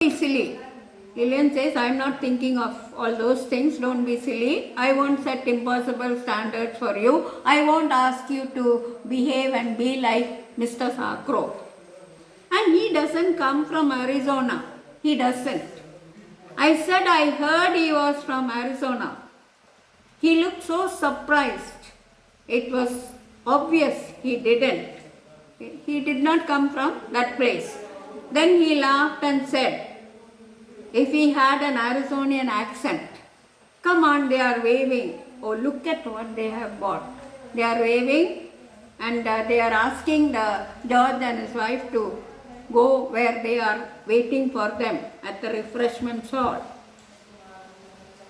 Be silly. Lillian says, I'm not thinking of all those things. Don't be silly. I won't set impossible standards for you. I won't ask you to behave and be like Mr. Sacro. And he doesn't come from Arizona. He doesn't. I said I heard he was from Arizona. He looked so surprised. It was obvious he didn't. He did not come from that place. Then he laughed and said, if he had an Arizonian accent, come on, they are waving. Oh, look at what they have bought. They are waving and they are asking George and his wife to go where they are waiting for them at the refreshment hall.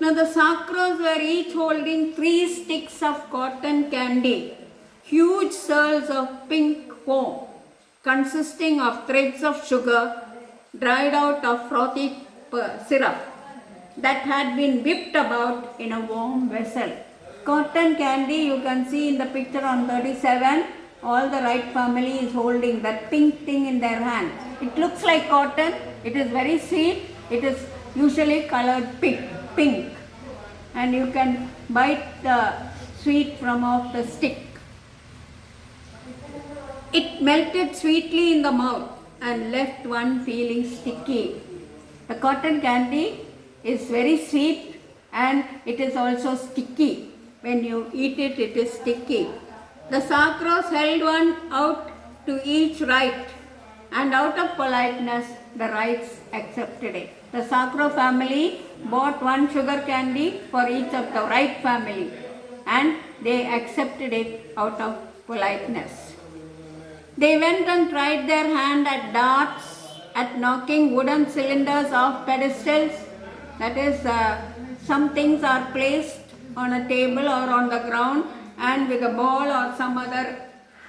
Now the Sacros were each holding 3 sticks of cotton candy, huge swirls of pink foam, consisting of threads of sugar dried out of frothy syrup that had been whipped about in a warm vessel. Cotton candy, you can see in the picture on 37, all the Wright family is holding that pink thing in their hand. It looks like cotton, it is very sweet, it is usually colored pink, and you can bite the sweet from off the stick. It melted sweetly in the mouth and left one feeling sticky. The cotton candy is very sweet and it is also sticky. When you eat it, it is sticky. The Sacros held one out to each Wright, and out of politeness, the Wrights accepted it. The Sacro family bought one sugar candy for each of the Wright family, and they accepted it out of politeness. They went and tried their hand at darts, at knocking wooden cylinders off pedestals. That is, some things are placed on a table or on the ground, and with a ball or some other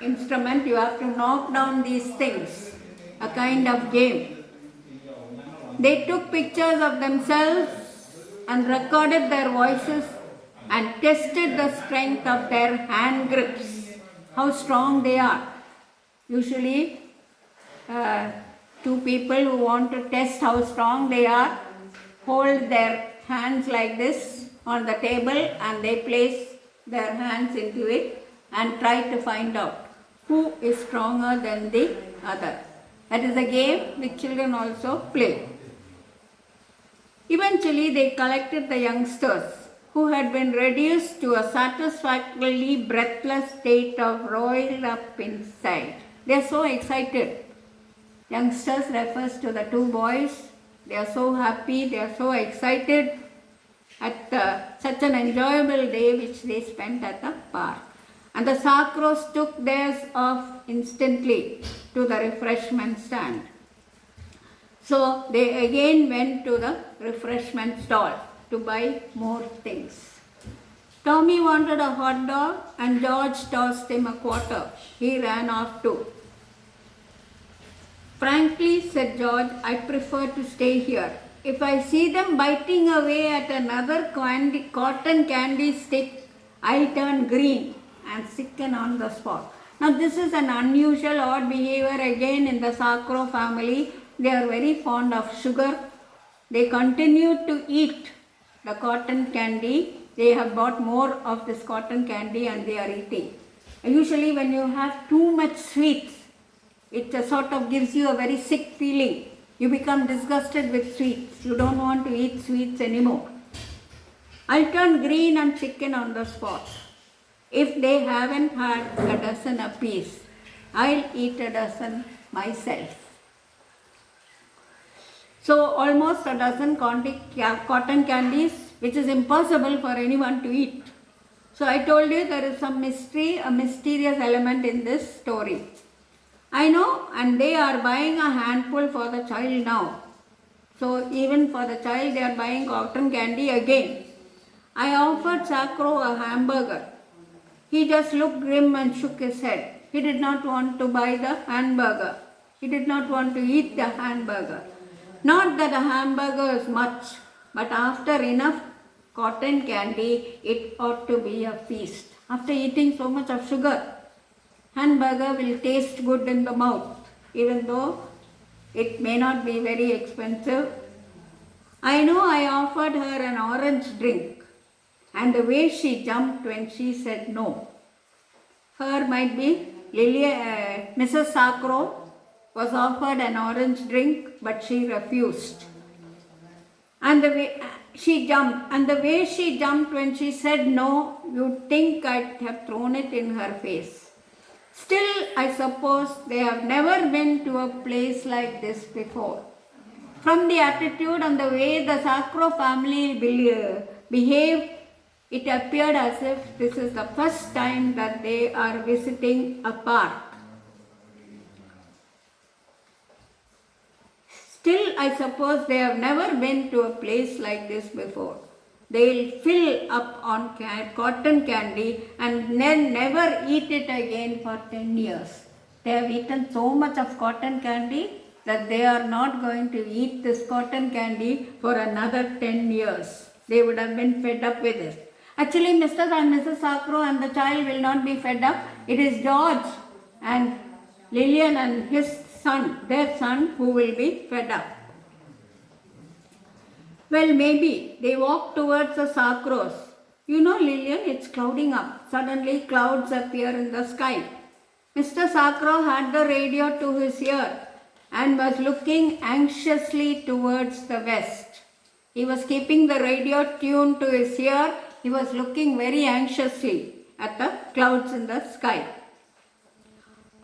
instrument you have to knock down these things, a kind of game. They took pictures of themselves and recorded their voices and tested the strength of their hand grips, how strong they are. Usually, 2 people who want to test how strong they are hold their hands like this on the table and they place their hands into it and try to find out who is stronger than the other. That is a game which children also play. Eventually, they collected the youngsters who had been reduced to a satisfactorily breathless state of roiled up inside. They are so excited. Youngsters refers to the 2 boys. They are so happy, they are so excited at such an enjoyable day which they spent at the park. And the Sacros took theirs off instantly to the refreshment stand. So they again went to the refreshment stall to buy more things. Tommy wanted a hot dog and George tossed him a quarter. He ran off too. Frankly, said George, I prefer to stay here. If I see them biting away at another cotton candy stick, I'll turn green and sicken on the spot. Now this is an unusual odd behavior again in the Sacro family. They are very fond of sugar. They continue to eat the cotton candy. They have bought more of this cotton candy and they are eating. Usually when you have too much sweets, it sort of gives you a very sick feeling. You become disgusted with sweets. You don't want to eat sweets anymore. I'll turn green and chicken on the spot. If they haven't had a dozen apiece, I'll eat a dozen myself. So almost a dozen cotton candies, which is impossible for anyone to eat. So I told you there is some mystery, a mysterious element in this story. I know, and they are buying a handful for the child now. So even for the child they are buying cotton candy again. I offered Sacro a hamburger. He just looked grim and shook his head. He did not want to buy the hamburger. He did not want to eat the hamburger. Not that a hamburger is much, but after enough cotton candy, it ought to be a feast. After eating so much of sugar, hamburger will taste good in the mouth, even though It may not be very expensive. I know I offered her an orange drink, and the way she jumped when she said no. Her might be Mrs. Sacro was offered an orange drink, but she refused. And the way she jumped when she said no, you'd think I'd have thrown it in her face. Still, I suppose they have never been to a place like this before. From the attitude and the way the Sacro family behaved, it appeared as if this is the first time that they are visiting a park. Still, I suppose they have never been to a place like this before. They'll fill up on cotton candy and then never eat it again for 10 years. They have eaten so much of cotton candy that they are not going to eat this cotton candy for another 10 years. They would have been fed up with it. Actually, Mr. and Mrs. Sacro and the child will not be fed up. It is George and Lillian and his son, their son, who will be fed up. Well, maybe they walk towards the Sacros. You know, Lillian, it's clouding up. Suddenly, clouds appear in the sky. Mr. Sacro had the radio to his ear and was looking anxiously towards the west. He was keeping the radio tuned to his ear. He was looking very anxiously at the clouds in the sky.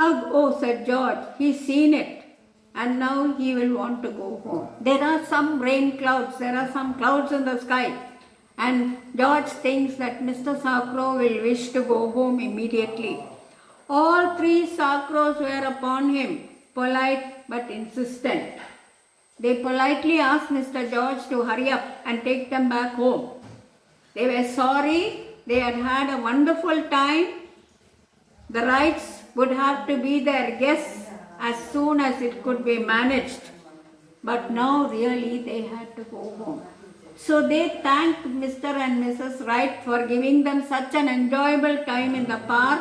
Oh, said George, he's seen it. And now he will want to go home. There are some rain clouds, there are some clouds in the sky. And George thinks that Mr. Sacro will wish to go home immediately. All three Sacros were upon him, polite but insistent. They politely asked Mr. George to hurry up and take them back home. They were sorry, they had had a wonderful time. The Wrights would have to be their guests as soon as it could be managed. But now really they had to go home. So they thanked Mr. and Mrs. Wright for giving them such an enjoyable time in the park